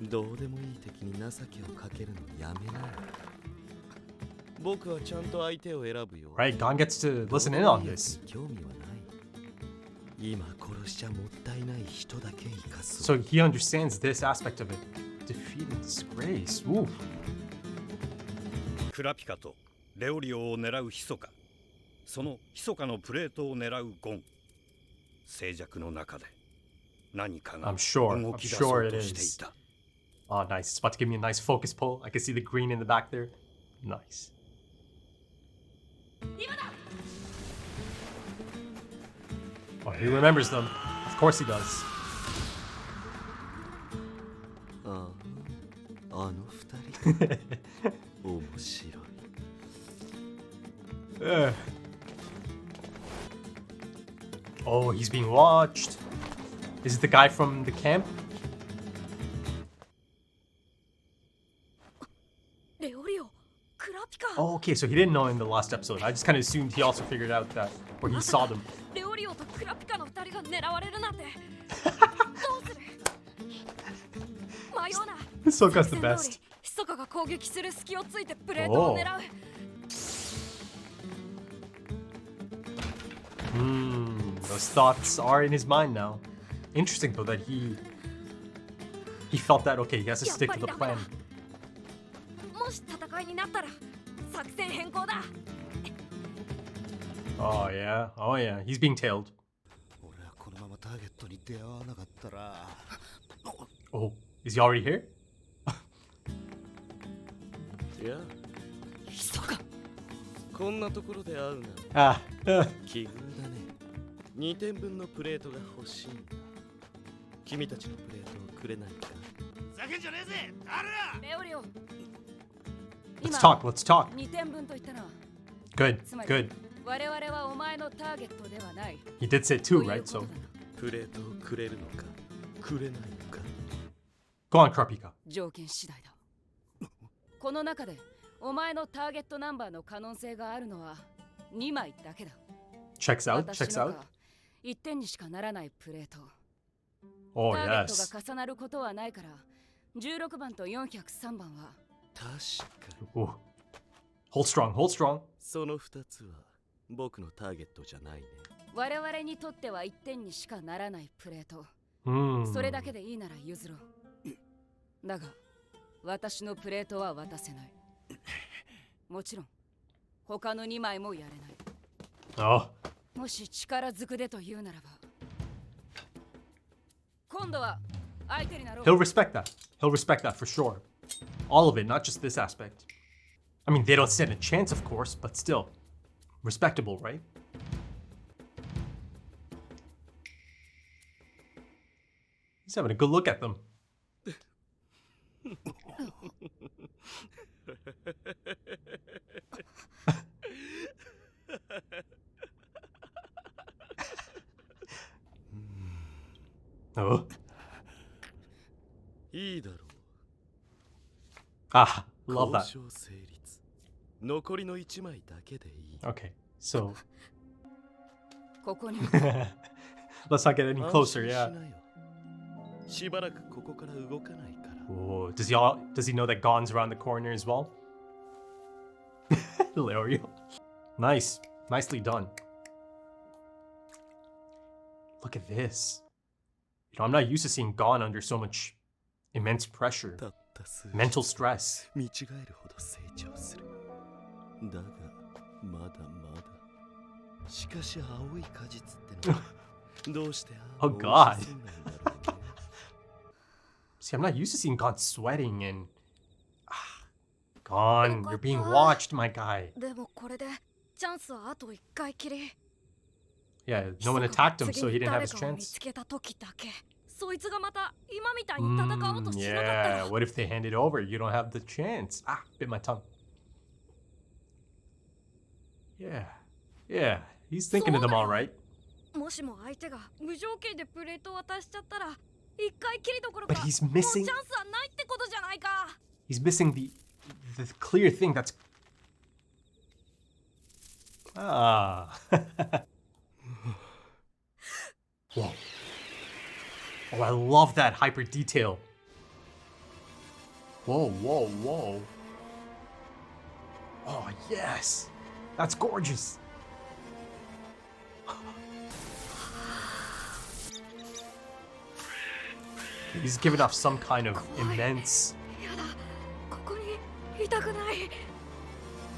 どうでもいい敵に情けをかけるのやめなよ。僕はちゃんと相手を選ぶよ。 Right, Gon gets to listen in on this. 興味はない。今殺しちゃもったいない人だけ生かす。 So he understands this aspect of it. Defeating Disgrace. Ooh. クラピカとレオリオを狙うヒソカ、そのヒソカのプレートを狙うゴン。静寂の中で何かが動き出そうとしていた。Oh, nice. It's about to give me a nice focus pull. I can see the green in the back there. Nice. Oh, he remembers them. Of course he does. あの二人面白い。Oh, he's being watched. Is it the guy from the camp? Oh, okay, so he didn't know in the last episode. I just kind of assumed he also figured out that, or he saw them. Hisoka's the best. Oh. Those thoughts are in his mind now. Interesting though that he felt that, okay, he has to stick to the plan. Oh yeah, oh yeah, he's being tailed. Oh, is he already here? いや、こんなところで会うな。Ah. 奇遇だね。2点分のプレートが欲しいんだ。君たちのプレートをくれないか。ふざけんじゃねえぜ、誰だ。レオリオ。Let's talk, let's talk. 2点分と言ったな。Good, good. 我々はお前のターゲットではない。 He did say two, right? So プレートをくれるのか、くれないのか。go on, Krapika. 条件次第だ。この中でお前のターゲットナンバーの可能性があるのは2枚だけだ。 Checks out, checks out. 1点にしかならないプレート。 Oh, ターゲット yes. が重なることはないから16番と403番は確かに。 Ooh. Hold strong, hold strong. その2つは僕のターゲットじゃないね。我々にとっては1点にしかならないプレート。それだけでいいなら譲ろう。だが私のプレートは渡せない。もちろん他の2枚もやれない。 Oh. もし力ずくでと言うならば今度は相手になろう。 He'll respect that. He'll respect that for sure. All of it, not just this aspect. I mean, they don't stand a chance, of course, but still. Respectable, right? He's having a good look at them. Oh. いいだろう。 Ah, love that. 交渉成立。残りの1枚だけでいい。 Okay, so ここに let's not get any closer, yeah. しばらくここから動かないから。 Oh, does he know that Gon's around the corner as well? Leorio. Nice. Nicely done. Look at this. You know, I'm not used to seeing Gon under so much immense pressure. Mental stress. 見違えるほど成長する。だがまだまだ。しかし青い果実ってのはどうして Oh God. See, I'm not used to seeing Gon sweating and Gon, you're being watched, my guy. でもこれでチャンスはあと1回きり。 Yeah, no one attacked him, so he didn't have his chance. 見つけた時だけ。そいつがまた今みたいに戦おうとしなかったら。 Yeah, what if they hand it over? You don't have the chance. Ah, bit my tongue. Yeah, yeah, he's thinking of them all right. もしも相手が無条件でプレートを渡しちゃったら1回きりどころか But he's もう missing. チャンスはないってことじゃないか。 He's missing the clear thing that's. Ah. Whoa. Oh, I love that hyper detail. Whoa, whoa, whoa. Oh, yes. That's gorgeous. He's giving off some kind of immense...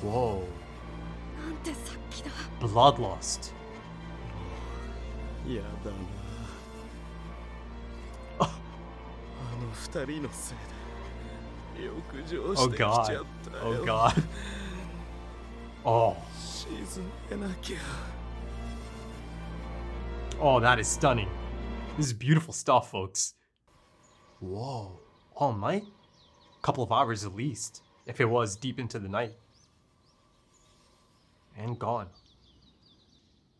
Whoa. Bloodlust. やだな。あの二人のせいで浴場してきちゃったよ。Oh god. Oh. 沈めなきゃ。Oh, that is stunning. This is beautiful stuff, folks. Whoa. All night? Couple of hours at least, if it was deep into the night. And gone.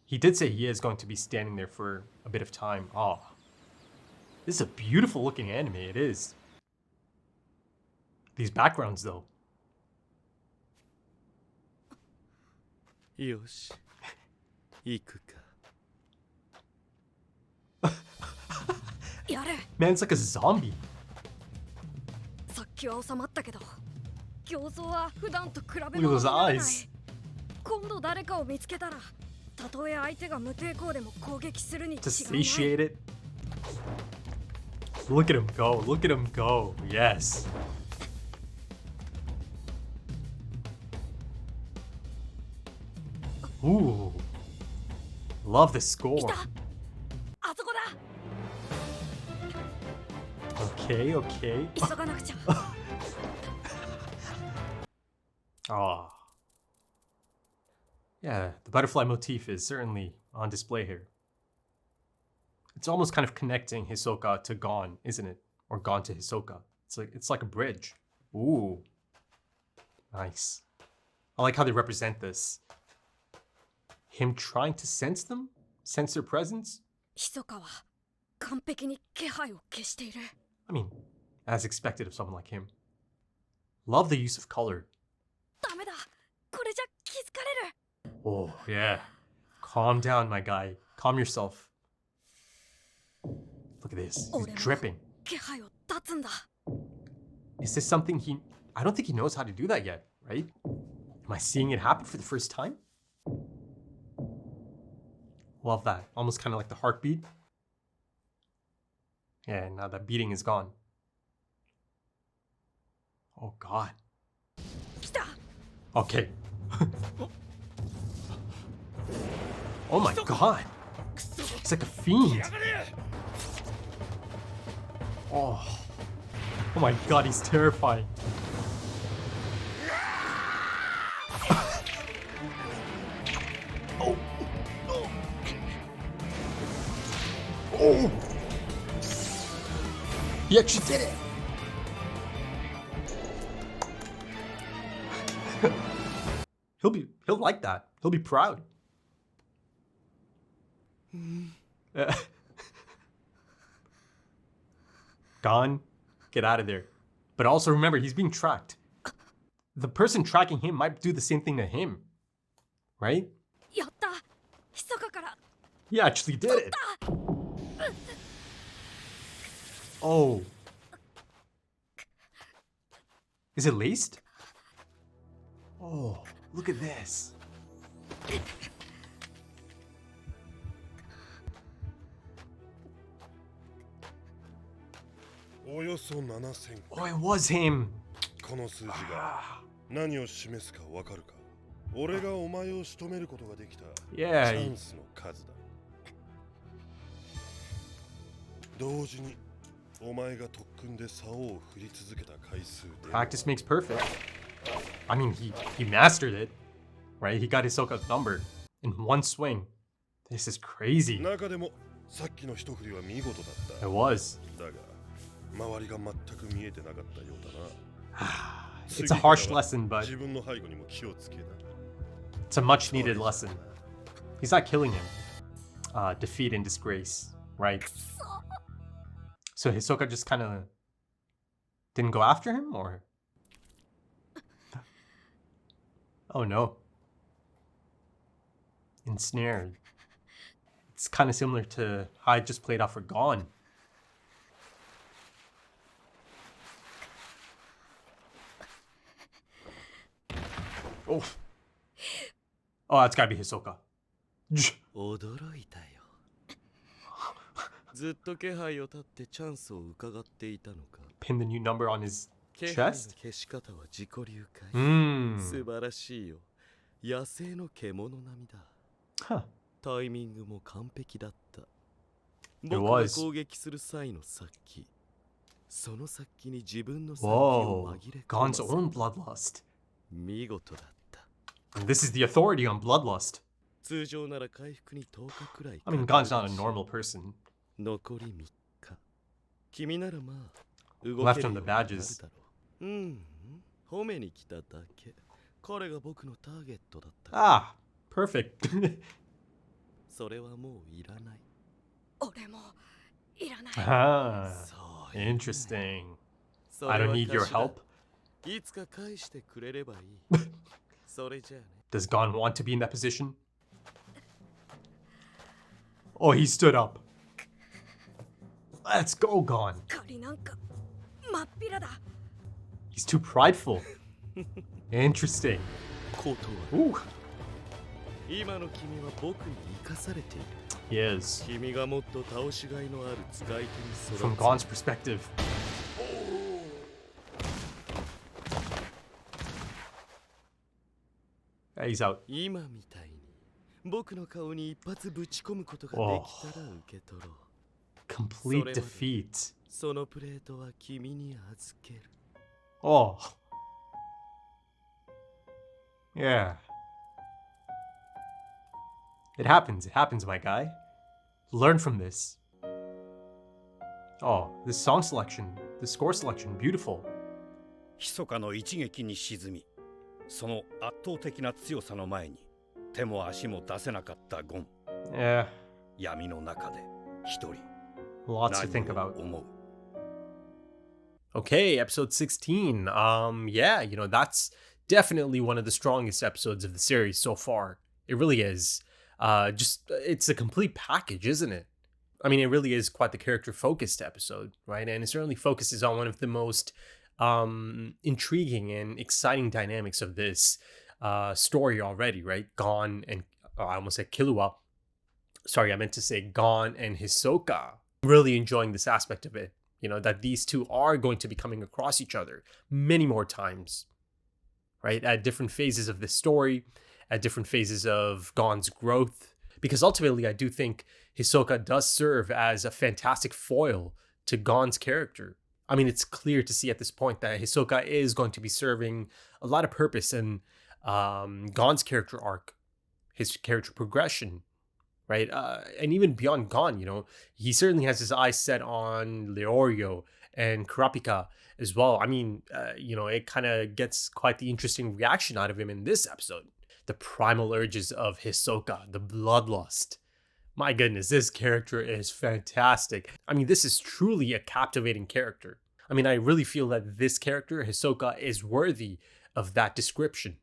He did say he is going to be standing there for a bit of time. Oh. This is a beautiful looking anime, it is. These backgrounds, though. よし、行くか。Man, it's like a zombie. さっきは収まったけど、競争は普段と比べ Look at 物 those にならない。 eyes. 今度誰かを見つけたら、たとえ相手が無抵抗でも攻撃するに違い To ない。 satiate it. Look at him go. Look at him go. Yes. Ooh. Love the score. あそこだ。 Okay, okay. 急がなくちゃ。 Ah. Yeah, the butterfly motif is certainly on display here. It's almost kind of connecting Hisoka to Gon, isn't it? Or Gon to Hisoka. It's like a bridge. Ooh. Nice. I like how they represent this. Him trying to sense them? Sense their presence? ひそかは完璧に気配を消している。 I mean, as expected of someone like him. Love the use of color. ダメだ。これじゃ気づかれる。 Oh, yeah. Calm down, my guy. Calm yourself. Look at this. He's dripping. 気配を断つんだ。 Is this something he... I don't think he knows how to do that yet, right? Am I seeing it happen for the first time? Love that. Almost kind of like the heartbeat. Yeah, now that beating is gone. Oh, God. 来た。 Okay. Oh my god. It's like a fiend. Oh. Oh my god, he's terrifying. Oh. Oh. He actually did it. He'll like that. He'll be proud. Gone. Get out of there. But also remember, he's being tracked. The person tracking him might do the same thing to him. Right? やった。ひそかから。 He actually did it. Oh. Is it laced? Oh, look at this. Oh, it was him. この数字が何を示すかわかるか。俺がお前を仕留めることができたチ Yeah. ャンスの数だ。同時にお前が特訓で竿を振り続けた回数で Practice makes perfect. I mean, he mastered it, right? He got Hisoka's number in one swing. This is crazy. 中でもさっきの一振りは見事だった It was. だが周りが全く見えてなかったようだな It's a harsh lesson, but 自分の背後にも気をつけな it's a much needed lesson. He's not killing him. Defeat and disgrace, right? So Hisoka just kind of didn't go after him, or? Oh no. Ensnared. It's kind of similar to how I just played off for Gone. Oh, oh, that's gotta be Hisoka. 驚いたよ。ずっと気配を立ってチャンスを伺っていたのか。 Pin the new number on his 気配の chest? 消し方は自己流かい。 Hmm. 素晴らしいよ。野生の獣並みだ。 Huh. タイミングも完璧だった。 It 僕が was. 攻撃する際の殺気。その殺気に自分の殺気を Whoa. 紛れ込ま Gon's せ own bloodlust. 見事だった。 And this is the authority on bloodlust. 通常なら回復に10日くらい I mean, Gon's not a normal person. 残り3日。君ならまあ動 Left ける on よ the うになる badges. だろう。褒めに来ただけ。彼が僕のターゲットだった。 Ah, perfect. それはもういらない。俺もいらない。 ah, そういうね。 interesting. それは I don't need your 貸しだ。 help. いつか返してくれればいい。それじゃあね。 Does Gon want to be in that position? Oh, he stood up. Let's go, Gon. 狩りなんか真っ平だ。 He's too prideful. Interesting. ことは Ooh, 今の君は僕に生かされている。 he is. 君がもっと倒しがいのある使い手に育つ。 From Gon's perspective. Yeah, he's out. 今みたいに僕の顔に一発ぶち込むことができたら受け取ろう。 Complete defeat. そのプレートは君に預ける。 Oh. Yeah. It happens. It happens, my guy. Learn from this. Oh, this song selection, the score selection, beautiful. 密かの一撃に沈み、その圧倒的な強さの前に手も足も出せなかったゴン。 Yeah, 闇の中で一人 lots to 何 think を about. 思う。 Okay, episode 16. Yeah, that's definitely one of the strongest episodes of the series so far. It really is. It's a complete package, isn't it? I mean, it really is quite the character-focused episode, right? And it certainly focuses on one of the most intriguing and exciting dynamics of this story already, right? Gon and I almost said Killua. Sorry, I meant to say Gon and Hisoka. Really enjoying this aspect of it. That these two are going to be coming across each other many more times, right? At different phases of this story, at different phases of Gon's growth. Because ultimately, I do think Hisoka does serve as a fantastic foil to Gon's character. I mean, it's clear to see at this point that Hisoka is going to be serving a lot of purpose in Gon's character arc, his character progression, right? And even beyond Gon, he certainly has his eyes set on Leorio and Kurapika as well. I mean, it kind of gets quite the interesting reaction out of him in this episode. The primal urges of Hisoka, the bloodlust. My goodness, this character is fantastic. I mean, this is truly a captivating character. I mean, I really feel that this character, Hisoka, is worthy of that description.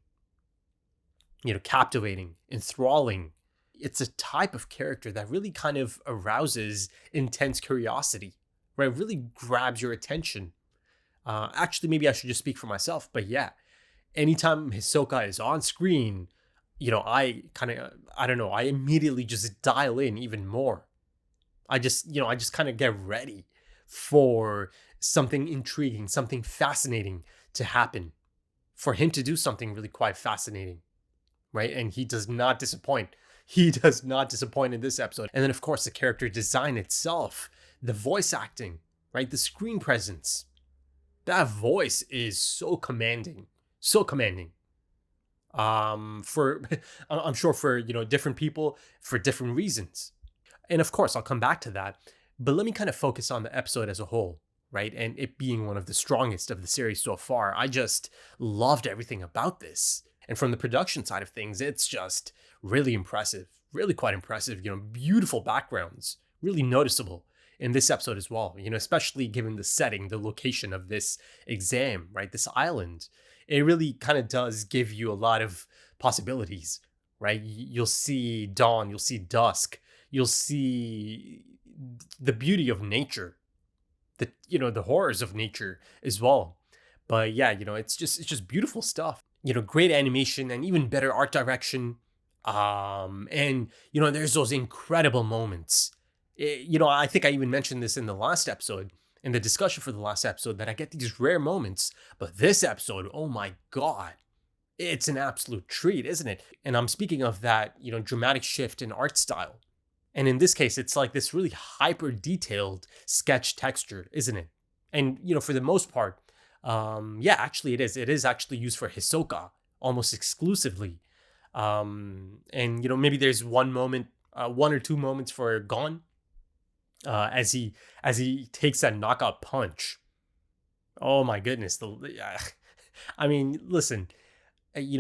Captivating, enthralling. It's a type of character that really kind of arouses intense curiosity, right? It really grabs your attention. Actually, maybe I should just speak for myself, but yeah, anytime Hisoka is on screen, I immediately just dial in even more. I just kind of get ready for something intriguing, something fascinating to happen, for him to do something really quite fascinating, right? And he does not disappoint. He does not disappoint in this episode. And then, of course, the character design itself, the voice acting, right? The screen presence. That voice is so commanding. So commanding. I'm sure for, different people for different reasons. And of course, I'll come back to that. But let me kind of focus on the episode as a whole, right? And it being one of the strongest of the series so far. I just loved everything about this. And from the production side of things, it's just really impressive, really quite impressive. Beautiful backgrounds, really noticeable in this episode as well. Especially given the setting, the location of this exam, right? This island. It really kind of does give you a lot of possibilities, right? You'll see dawn, you'll see dusk, you'll see the beauty of nature, the horrors of nature as well. But yeah, it's just beautiful stuff. great animation and even better art direction. And, there's those incredible moments. I think I even mentioned this in the last episode, in the discussion for the last episode, that I get these rare moments. But this episode, oh my God, it's an absolute treat, isn't it? And I'm speaking of that, dramatic shift in art style. And in this case, it's like this really hyper detailed sketch texture, isn't it? And, for the most part, actually it is. It is actually used for Hisoka almost exclusively. And, maybe there's one or two moments for Gon as he takes that knockout punch. Oh my goodness. I mean, listen,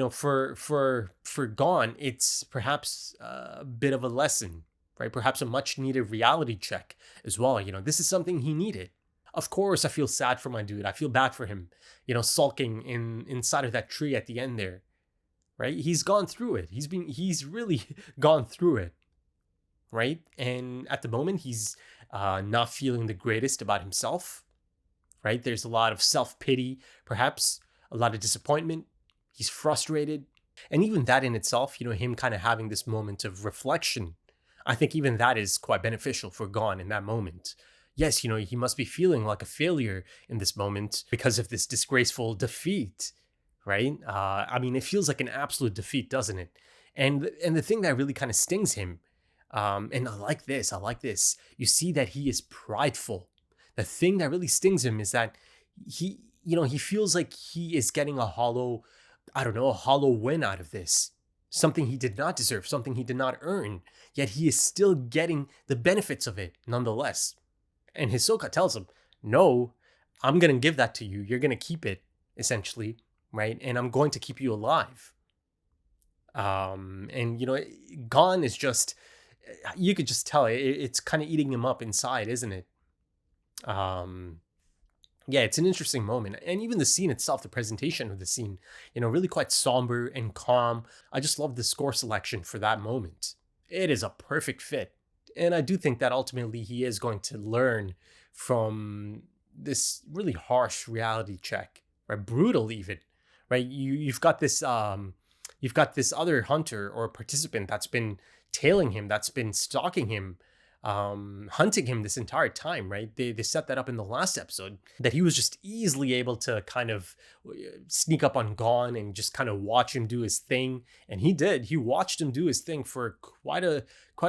for Gon, it's perhaps a bit of a lesson, right? Perhaps a much needed reality check as well. This is something he needed. Of course, I feel sad for my dude. I feel bad for him, sulking inside of that tree at the end there, right? He's gone through it. He's really gone through it, right? And at the moment, he's not feeling the greatest about himself, right? There's a lot of self-pity, perhaps a lot of disappointment. He's frustrated. And even that in itself, him kind of having this moment of reflection, I think even that is quite beneficial for Gon in that moment. Yes, he must be feeling like a failure in this moment because of this disgraceful defeat, right? I mean, it feels like an absolute defeat, doesn't it? And the thing that really kind of stings him, and I like this, you see that he is prideful. The thing that really stings him is that he feels like he is getting a hollow win out of this. Something he did not deserve, something he did not earn, yet he is still getting the benefits of it nonetheless. And Hisoka tells him, no, I'm going to give that to you. You're going to keep it, essentially, right? And I'm going to keep you alive. And, Gon is just, you could just tell it's kind of eating him up inside, isn't it? Yeah, it's an interesting moment. And even the scene itself, the presentation of the scene, really quite somber and calm. I just love the score selection for that moment. It is a perfect fit. And I do think that ultimately he is going to learn from this really harsh reality check, right? Brutal even, right? You've got this other hunter or participant that's been tailing him, that's been stalking him, hunting him this entire time, right? They set that up in the last episode, that he was just easily able to kind of sneak up on Gon and just kind of watch him do his thing. And he did. He watched him do his thing for quite a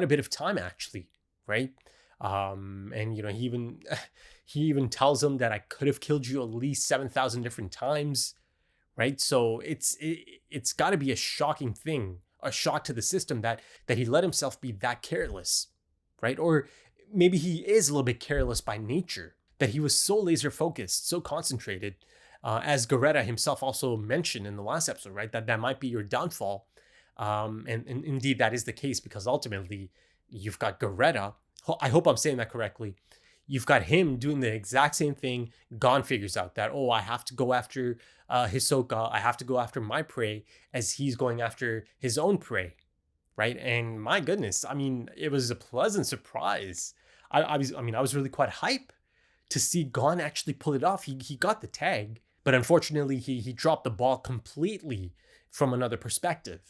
bit of time, actually, right? And he even tells him that I could have killed you at least 7,000 different times, right? So it's got to be a shocking thing, a shock to the system that he let himself be that careless. Right? Or maybe he is a little bit careless by nature, that he was so laser focused, so concentrated, as Garetta himself also mentioned in the last episode, right? That might be your downfall. And indeed that is the case, because ultimately you've got Garetta. I hope I'm saying that correctly. You've got him doing the exact same thing. Gon figures out that, I have to go after Hisoka. I have to go after my prey as he's going after his own prey. Right. And my goodness, I mean, it was a pleasant surprise. I was really quite hype to see Gon actually pull it off. He got the tag, but unfortunately he dropped the ball completely from another perspective.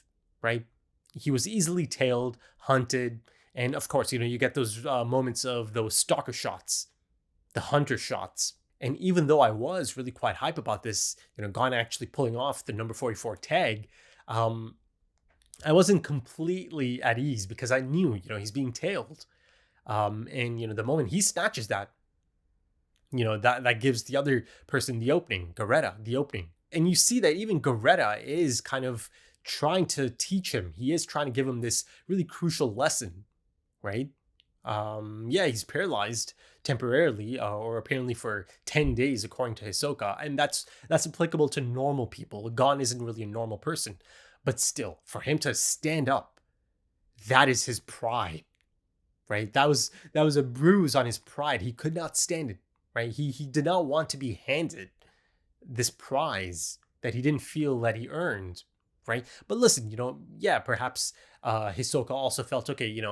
Right. He was easily tailed, hunted. And of course, you get those moments of those stalker shots, the hunter shots. And even though I was really quite hype about this, Gon actually pulling off the number 44 tag, I wasn't completely at ease, because I knew, he's being tailed. And, the moment he snatches that, that gives the other person the opening, Garetta, the opening. And you see that even Garetta is kind of trying to teach him. He is trying to give him this really crucial lesson, right? He's paralyzed temporarily, or apparently for 10 days, according to Hisoka. And that's applicable to normal people. Gon isn't really a normal person. But still, for him to stand up, that is his pride, right? That was a bruise on his pride. He could not stand it, right? He did not want to be handed this prize that he didn't feel that he earned, right? But listen, perhaps Hisoka also felt, okay,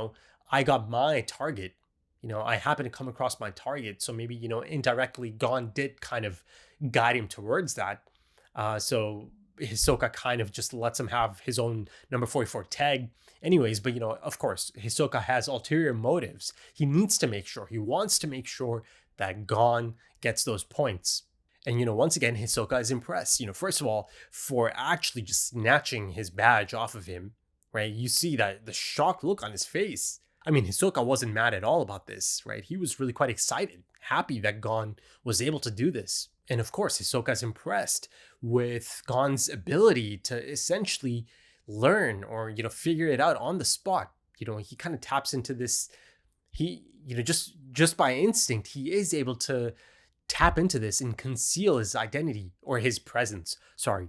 I got my target. I happened to come across my target. So maybe, indirectly, Gon did kind of guide him towards that. So Hisoka kind of just lets him have his own number 44 tag anyways. But, of course, Hisoka has ulterior motives. He needs to make sure, he wants to make sure that Gon gets those points. And, once again, Hisoka is impressed, first of all, for actually just snatching his badge off of him, right? You see that the shocked look on his face. I mean, Hisoka wasn't mad at all about this, right? He was really quite excited, happy that Gon was able to do this. And of course, Hisoka is impressed with Gon's ability to essentially learn or, figure it out on the spot. He kind of taps into this, just by instinct, he is able to tap into this and conceal his identity or his presence. Sorry.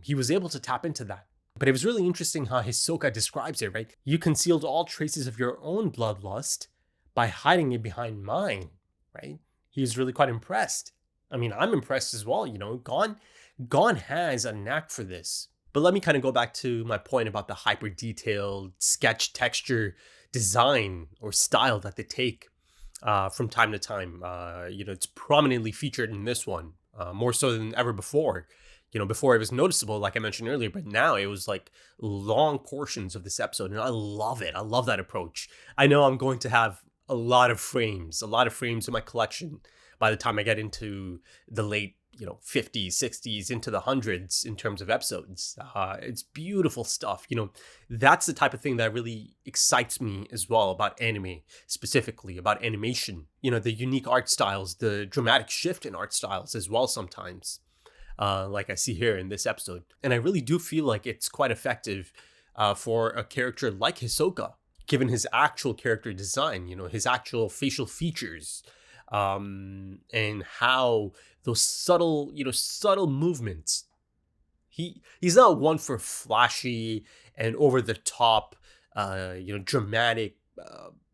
He was able to tap into that. But it was really interesting how Hisoka describes it, right? You concealed all traces of your own bloodlust by hiding it behind mine, right? He was really quite impressed. I mean, I'm impressed as well, Gon has a knack for this. But let me kind of go back to my point about the hyper detailed sketch texture design or style that they take from time to time. It's prominently featured in this one, more so than ever before. Before it was noticeable, like I mentioned earlier, but now it was like long portions of this episode, and I love it. I love that approach. I know I'm going to have a lot of frames in my collection by the time I get into the late, 50s, 60s, into the hundreds in terms of episodes. It's beautiful stuff. That's the type of thing that really excites me as well about anime, specifically about animation. The unique art styles, the dramatic shift in art styles as well sometimes. Like I see here in this episode. And I really do feel like it's quite effective for a character like Hisoka, given his actual character design, his actual facial features, and how those subtle movements. He's not one for flashy and over the top, dramatic,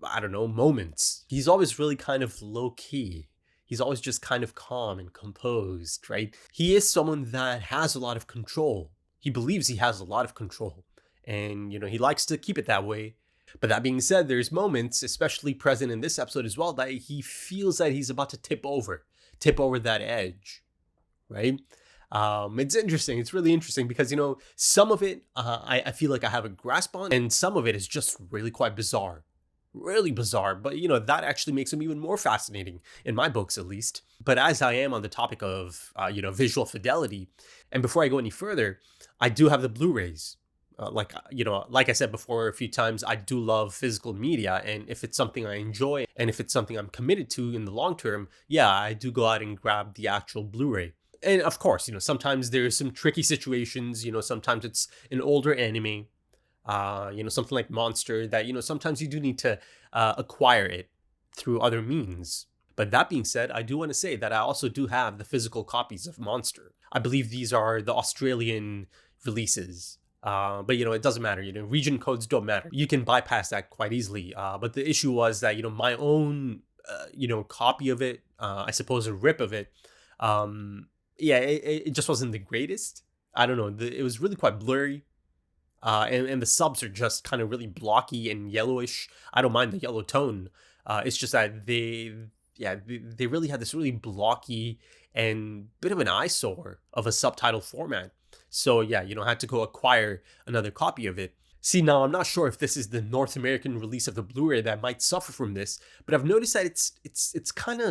moments. He's always really kind of low key. He's always just kind of calm and composed, right? He is someone that has a lot of control. He believes he has a lot of control. And, he likes to keep it that way. But that being said, there's moments, especially present in this episode as well, that he feels that he's about to tip over that edge, right? It's interesting. It's really interesting because, some of it I feel like I have a grasp on, and some of it is just really quite bizarre. Really bizarre, but that actually makes him even more fascinating in my books, at least. But as I am on the topic of visual fidelity, and before I go any further, I do have the Blu-rays. Like I said before a few times, I do love physical media, and if it's something I enjoy and if it's something I'm committed to in the long term, yeah, I do go out and grab the actual Blu-ray. And of course, sometimes there's some tricky situations. Sometimes it's an older anime. Something like Monster that, sometimes you do need to acquire it through other means. But that being said, I do want to say that I also do have the physical copies of Monster. I believe these are the Australian releases. But, it doesn't matter. Region codes don't matter. You can bypass that quite easily. But the issue was that, my own, copy of it, I suppose a rip of it, it just wasn't the greatest. I don't know. It was really quite blurry. And the subs are just kind of really blocky and yellowish. I don't mind the yellow tone. It's just that they really had this really blocky and bit of an eyesore of a subtitle format. So yeah, I had to go acquire another copy of it. See, now I'm not sure if this is the North American release of the Blu-ray that might suffer from this, but I've noticed that it's kind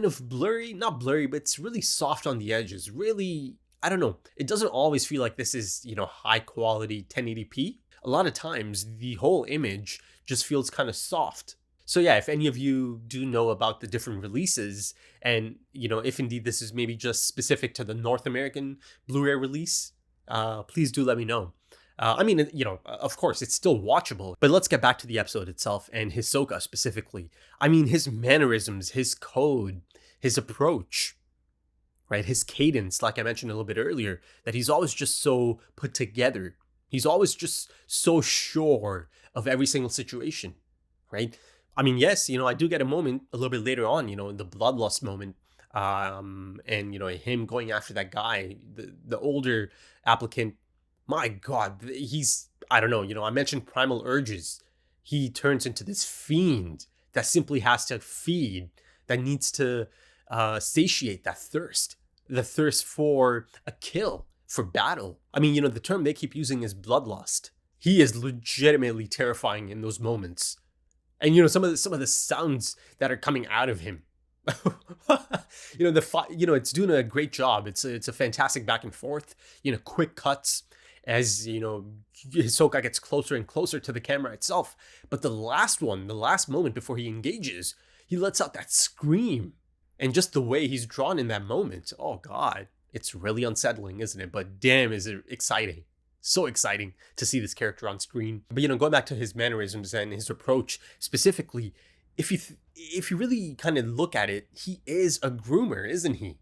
of blurry, not blurry, but it's really soft on the edges. Really, I don't know. It doesn't always feel like this is, high quality 1080p. A lot of times the whole image just feels kind of soft. So yeah, if any of you do know about the different releases and, if indeed this is maybe just specific to the North American Blu-ray release, please do let me know. Of course, it's still watchable, but let's get back to the episode itself and Hisoka specifically. I mean, his mannerisms, his code, his approach, right? His cadence, like I mentioned a little bit earlier, that he's always just so put together. He's always just so sure of every single situation, right? I mean, yes, I do get a moment a little bit later on, in the bloodlust moment, and, him going after that guy, the older applicant. My God, I don't know, I mentioned primal urges. He turns into this fiend that simply has to feed, that needs to satiate that thirst the thirst for a kill, for battle. I mean, the term they keep using is bloodlust. He is legitimately terrifying in those moments. And some of the sounds that are coming out of him. It's doing a great job. It's a fantastic back and forth, quick cuts as Hisoka gets closer and closer to the camera itself. But the last moment before he engages, he lets out that scream. And just the way he's drawn in that moment, oh god, it's really unsettling, isn't it? But damn, is it exciting. So exciting to see this character on screen. But going back to his mannerisms and his approach specifically, if you really kind of look at it, he is a groomer, isn't he?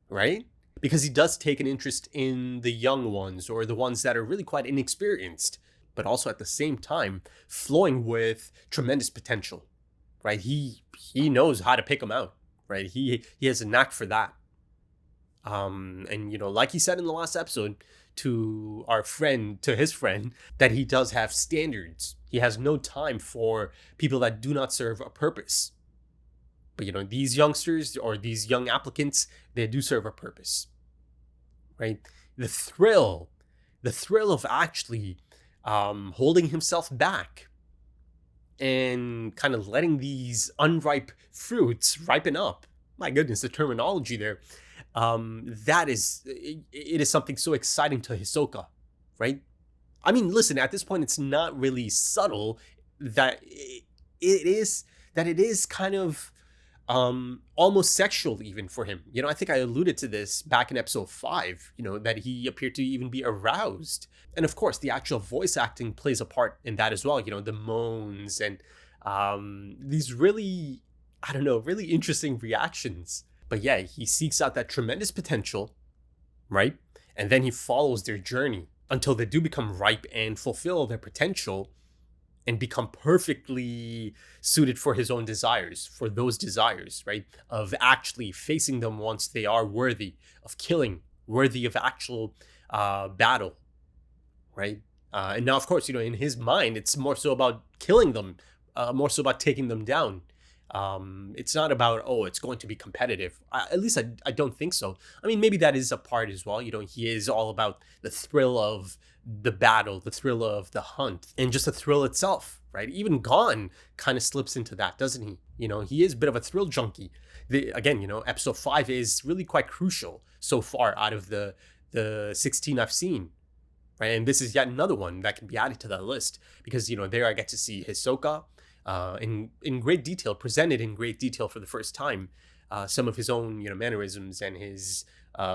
Right? Because he does take an interest in the young ones, or the ones that are really quite inexperienced, but also at the same time flowing with tremendous potential, right? He knows how to pick them out, right? He has a knack for that. And like he said in the last episode to his friend, that he does have standards. He has no time for people that do not serve a purpose. But these youngsters or these young applicants, they do serve a purpose, right? The thrill of actually holding himself back and kind of letting these unripe fruits ripen up. My goodness, the terminology there. It is something so exciting to Hisoka, right? I mean, listen, at this point, it's not really subtle that it is kind of almost sexual even for him. I think I alluded to this back in episode 5, that he appeared to even be aroused. And of course, the actual voice acting plays a part in that as well. The moans and these really, really interesting reactions. But yeah, he seeks out that tremendous potential, right? And then he follows their journey until they do become ripe and fulfill their potential and become perfectly suited for his own desires, for those desires, right? Of actually facing them once they are worthy of killing, worthy of actual battle, right? And now, of course, in his mind, it's more so about killing them, more so about taking them down. It's not about, it's going to be competitive. At least I don't think so. I mean, maybe that is a part as well. He is all about the thrill of the battle, the thrill of the hunt, and just the thrill itself, right? Even Gon kind of slips into that, doesn't he? He is a bit of a thrill junkie. Again, episode 5 is really quite crucial so far out of the 16 I've seen, right? And this is yet another one that can be added to that list because, there I get to see Hisoka, in great detail, presented in great detail for the first time, some of his own, mannerisms and his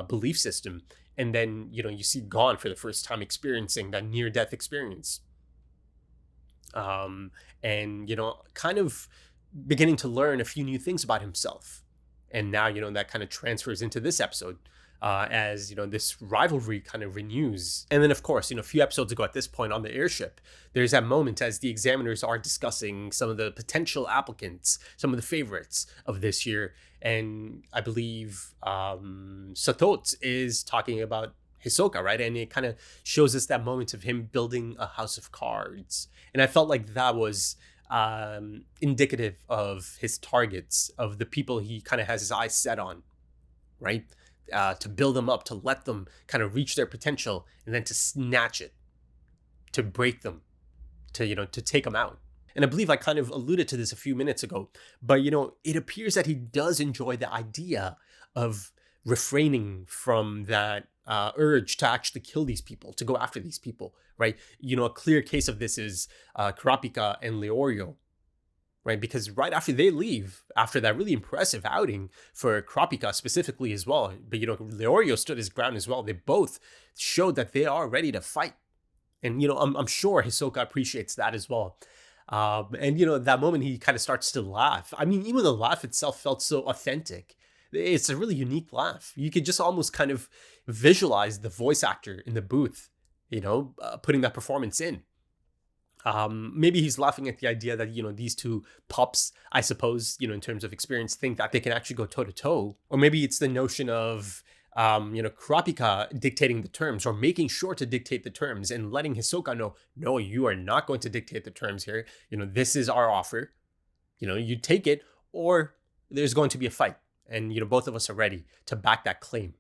belief system. And then, you see Gon for the first time experiencing that near-death experience. And, kind of beginning to learn a few new things about himself. And now, that kind of transfers into this episode. As this rivalry kind of renews. And then of course, a few episodes ago at this point on the airship, there's that moment as the examiners are discussing some of the potential applicants, some of the favorites of this year. And I believe Satot is talking about Hisoka, right? And it kind of shows us that moment of him building a house of cards. And I felt like that was indicative of his targets, of the people he kind of has his eyes set on, right? To build them up, to let them kind of reach their potential, and then to snatch it, to break them, to take them out. And I believe I kind of alluded to this a few minutes ago, but it appears that he does enjoy the idea of refraining from that urge to actually kill these people, to go after these people, right? A clear case of this is Kurapika and Leorio. Right, because right after they leave, after that really impressive outing for Kurapika specifically as well, but Leorio stood his ground as well. They both showed that they are ready to fight, and I'm sure Hisoka appreciates that as well. And that moment he kind of starts to laugh. I mean, even the laugh itself felt so authentic. It's a really unique laugh. You could just almost kind of visualize the voice actor in the booth, putting that performance in. Maybe he's laughing at the idea that, these two pups, I suppose, in terms of experience, think that they can actually go toe to toe. Or maybe it's the notion of, Kurapika dictating the terms, or making sure to dictate the terms and letting Hisoka know, no, you are not going to dictate the terms here. This is our offer. You take it, or there's going to be a fight. And, both of us are ready to back that claim.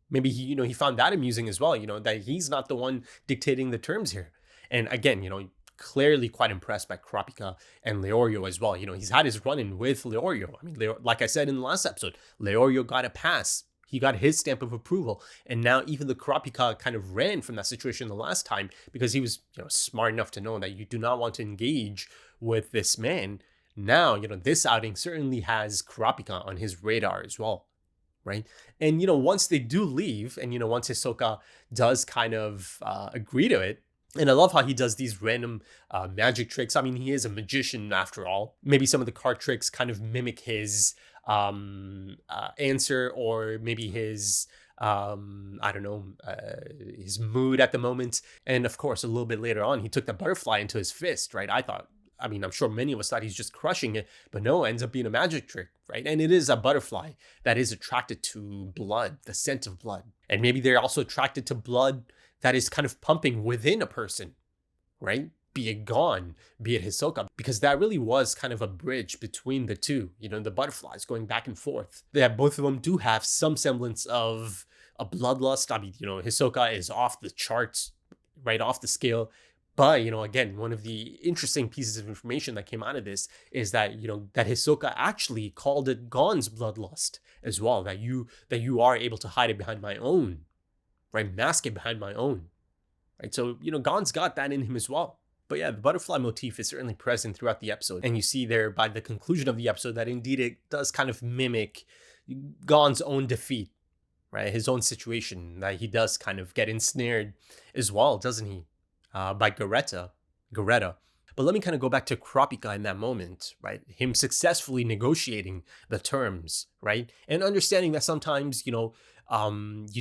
Maybe he found that amusing as well, that he's not the one dictating the terms here. And again, clearly quite impressed by Kurapika and Leorio as well. He's had his run-in with Leorio. I mean, like I said in the last episode, Leorio got a pass. He got his stamp of approval. And now even the Kurapika kind of ran from that situation the last time because he was smart enough to know that you do not want to engage with this man. Now, this outing certainly has Kurapika on his radar as well, right? And, once they do leave and, once Hisoka does kind of agree to it, and I love how he does these random magic tricks. I mean, he is a magician after all. Maybe some of the card tricks kind of mimic his answer, or maybe his, his mood at the moment. And of course, a little bit later on, he took the butterfly into his fist, right? I'm sure many of us thought he's just crushing it, but no, it ends up being a magic trick, right? And it is a butterfly that is attracted to blood, the scent of blood. And maybe they're also attracted to blood that is kind of pumping within a person, right? Be it Gon, be it Hisoka, because that really was kind of a bridge between the two, the butterflies going back and forth. Both of them do have some semblance of a bloodlust. I mean, Hisoka is off the charts, right off the scale. But, again, one of the interesting pieces of information that came out of this is that, that Hisoka actually called it Gon's bloodlust as well, that you are able to hide it behind my own, right? Mask it behind my own, right? So, Gon's got that in him as well. But yeah, the butterfly motif is certainly present throughout the episode. And you see there by the conclusion of the episode that indeed it does kind of mimic Gon's own defeat, right? His own situation, that he does kind of get ensnared as well, doesn't he? By Gareta. But let me kind of go back to Kurapika in that moment, right? Him successfully negotiating the terms, right? And understanding that sometimes, you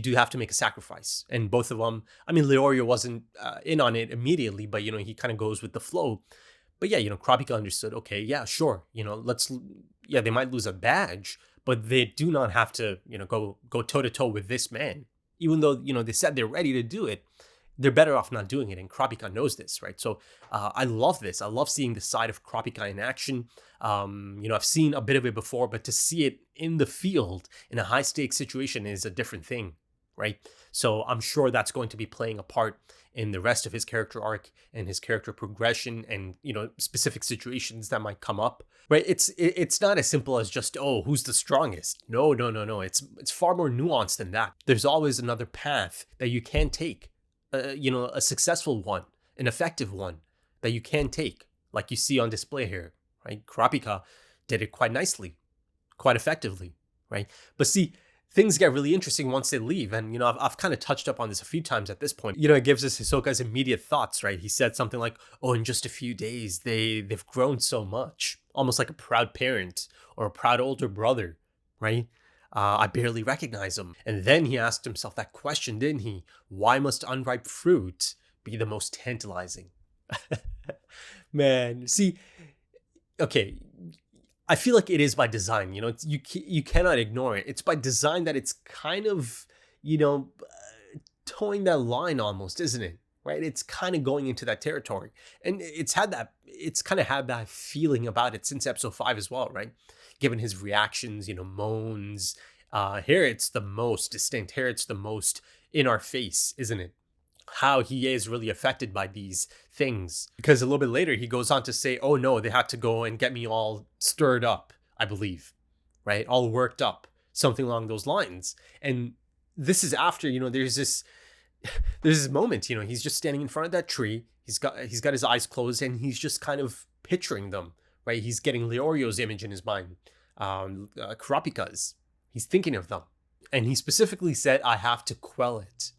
do have to make a sacrifice. And both of them, I mean, Leorio wasn't in on it immediately, but, he kind of goes with the flow. But yeah, Kurapika understood, okay, yeah, sure, they might lose a badge, but they do not have to, go toe-to-toe with this man. Even though, they said they're ready to do it, they're better off not doing it, and Kurapika knows this, right? So I love this. I love seeing the side of Kurapika in action. I've seen a bit of it before, but to see it in the field in a high-stakes situation is a different thing, right? So I'm sure that's going to be playing a part in the rest of his character arc and his character progression and, specific situations that might come up, right? It's not as simple as just, oh, who's the strongest? No. It's far more nuanced than that. There's always another path that you can take. A successful one, an effective one that you can take, like you see on display here, right? Kurapika did it quite nicely, quite effectively, right? But see, things get really interesting once they leave. And, I've kind of touched up on this a few times at this point. It gives us Hisoka's immediate thoughts, right? He said something like, oh, in just a few days, they've grown so much, almost like a proud parent or a proud older brother, right? I barely recognize him. And then he asked himself that question, didn't he? Why must unripe fruit be the most tantalizing? Man, see, okay, I feel like it is by design. You cannot ignore it. It's by design that it's kind of, towing that line almost, isn't it? Right? It's kind of going into that territory. And it's kind of had that feeling about it since episode 5 as well, right? Given his reactions, moans. Here it's the most distinct. Here it's the most in our face, isn't it? How he is really affected by these things. Because a little bit later, he goes on to say, oh no, they had to go and get me all stirred up, I believe, right? All worked up, something along those lines. And this is after, there's this moment, he's just standing in front of that tree. He's got his eyes closed and he's just kind of picturing them. Right, he's getting Leorio's image in his mind, Kurapika's. He's thinking of them. And he specifically said, I have to quell it,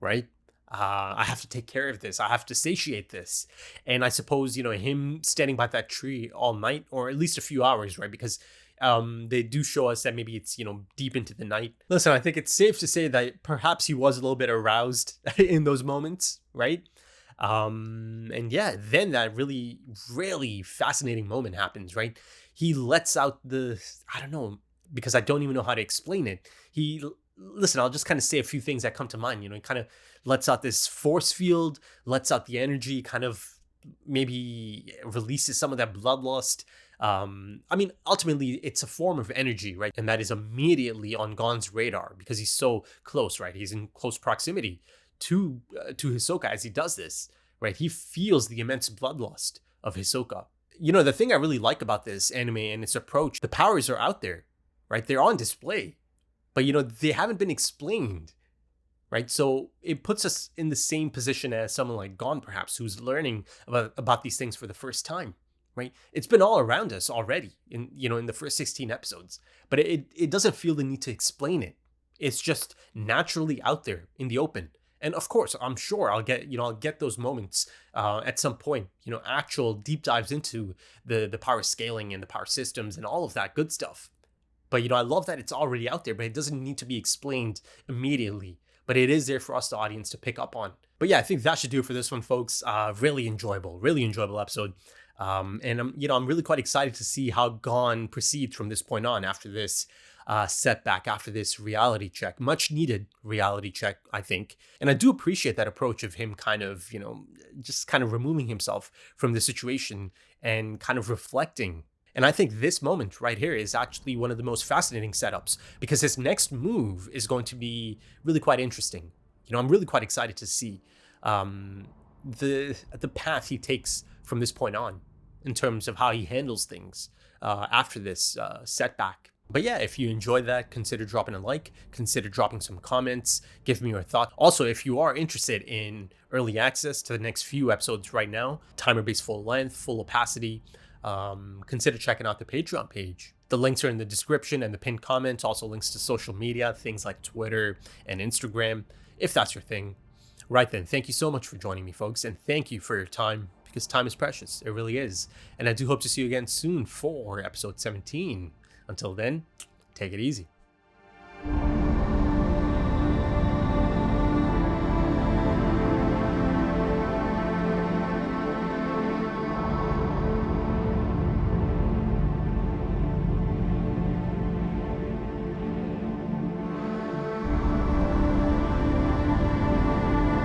right? I have to take care of this. I have to satiate this. And I suppose, him standing by that tree all night, or at least a few hours, right? Because they do show us that maybe it's, deep into the night. Listen, I think it's safe to say that perhaps he was a little bit aroused in those moments, right? And yeah, then that really, really fascinating moment happens, right? He lets out I don't know, because I don't even know how to explain it. Listen, I'll just kind of say a few things that come to mind. He kind of lets out this force field, lets out the energy, kind of maybe releases some of that bloodlust. I mean, ultimately, it's a form of energy, right? And that is immediately on Gon's radar because he's so close, right? He's in close proximity to Hisoka as he does this, right? He feels the immense bloodlust of Hisoka. You know, the thing I really like about this anime and its approach, the powers are out there, right? They're on display, but you know, they haven't been explained, right? So it puts us in the same position as someone like Gon, perhaps, who's learning about these things for the first time, right? It's been all around us already in the first 16 episodes, but it doesn't feel the need to explain it. It's just naturally out there in the open. And of course, I'm sure I'll get those moments at some point, actual deep dives into the power scaling and the power systems and all of that good stuff. But, I love that it's already out there, but it doesn't need to be explained immediately. But it is there for us, the audience, to pick up on. But yeah, I think that should do it for this one, folks. Really enjoyable episode. And I'm really quite excited to see how Gon proceeds from this point on after this setback, after this reality check, much needed reality check, I think. And I do appreciate that approach of him kind of, just kind of removing himself from the situation and kind of reflecting. And I think this moment right here is actually one of the most fascinating setups because his next move is going to be really quite interesting. I'm really quite excited to see the path he takes from this point on in terms of how he handles things after this setback. But yeah, if you enjoyed that, consider dropping a like, consider dropping some comments, give me your thoughts. Also, if you are interested in early access to the next few episodes right now, timer-based full length, full opacity, consider checking out the Patreon page. The links are in the description and the pinned comments, also links to social media, things like Twitter and Instagram, if that's your thing. Right then, thank you so much for joining me, folks, and thank you for your time, because time is precious. It really is. And I do hope to see you again soon for episode 17. Until then, take it easy.